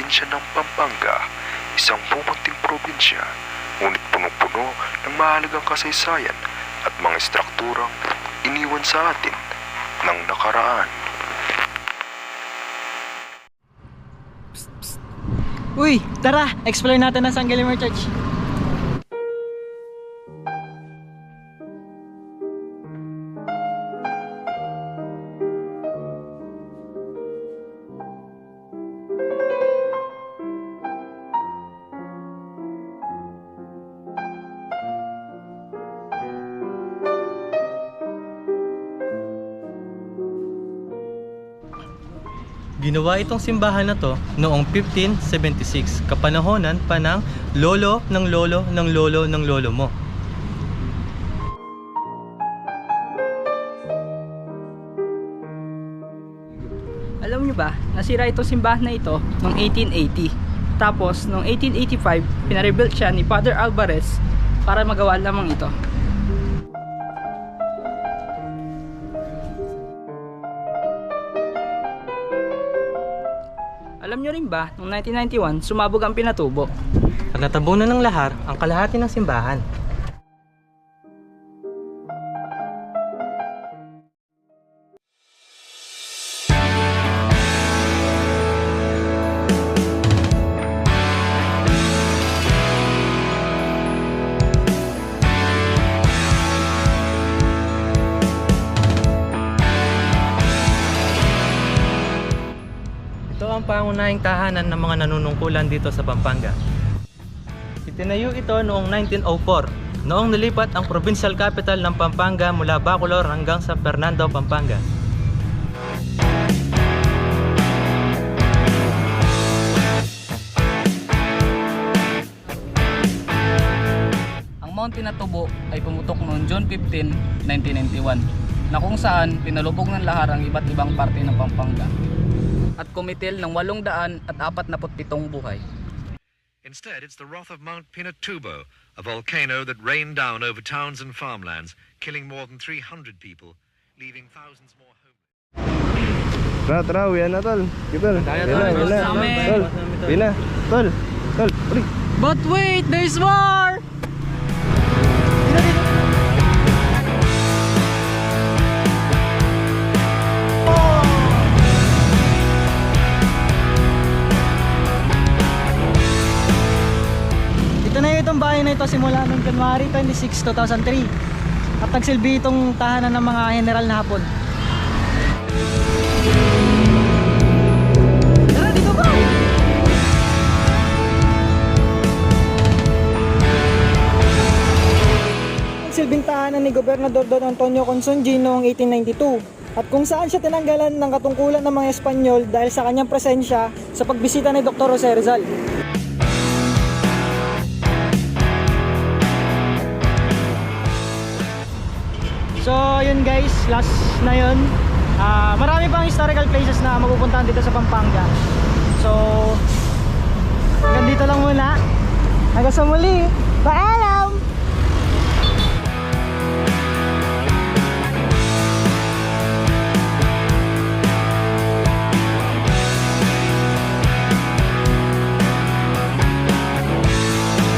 probinsya ng Pampanga, isang pumunting probinsya, ngunit punong-puno ng mahalagang kasaysayan at mga strukturang iniwan sa atin ng nakaraan. Uy, tara! Explore natin ang San Guillermo Church. Ginawa itong simbahan na to noong 1576, kapanahonan pa ng lolo ng lolo ng lolo ng lolo mo. Alam niyo ba, nasira itong simbahan na ito noong 1880. Tapos, noong 1885, pinarebuild siya ni Father Alvarez para magawa lamang ito. Alam nyo rin ba, noong 1991, sumabog ang Pinatubo. At natabunan ng lahar ang kalahati ng simbahan. Ito ang pangunahing tahanan ng mga nanunungkulan dito sa Pampanga. Itinayo ito noong 1904, noong nilipat ang provincial capital ng Pampanga mula Bacolor hanggang San Fernando, Pampanga. Ang Mount Pinatubo ay pumutok noong June 15, 1991, na kung saan pinalubog ng lahar ang iba't ibang parte ng Pampanga at kumitil ng 847 buhay. Instead, it's the wrath of Mount Pinatubo, a volcano that rained down over towns and farmlands, killing more than 300 people, leaving thousands more homeless. Tara, uwian na tol. Tol, tol, uli. But wait, there's more! Ito na itong bahay na ito simula noong January 26, 2003 at nagsilbi itong tahanan ng mga general na Hapon. Tara, dito ba? Nagsilbing tahanan ni Gobernador Don Antonio Consunji noong 1892 at kung saan siya tinanggalan ng katungkulan ng mga Espanyol dahil sa kanyang presensya sa pagbisita ni Dr. Jose Rizal. So yun guys, last na yun. Marami pang historical places na mapupuntahan dito sa Pampanga. So hanggang dito lang muna. Hanggang sa muli. Paalam!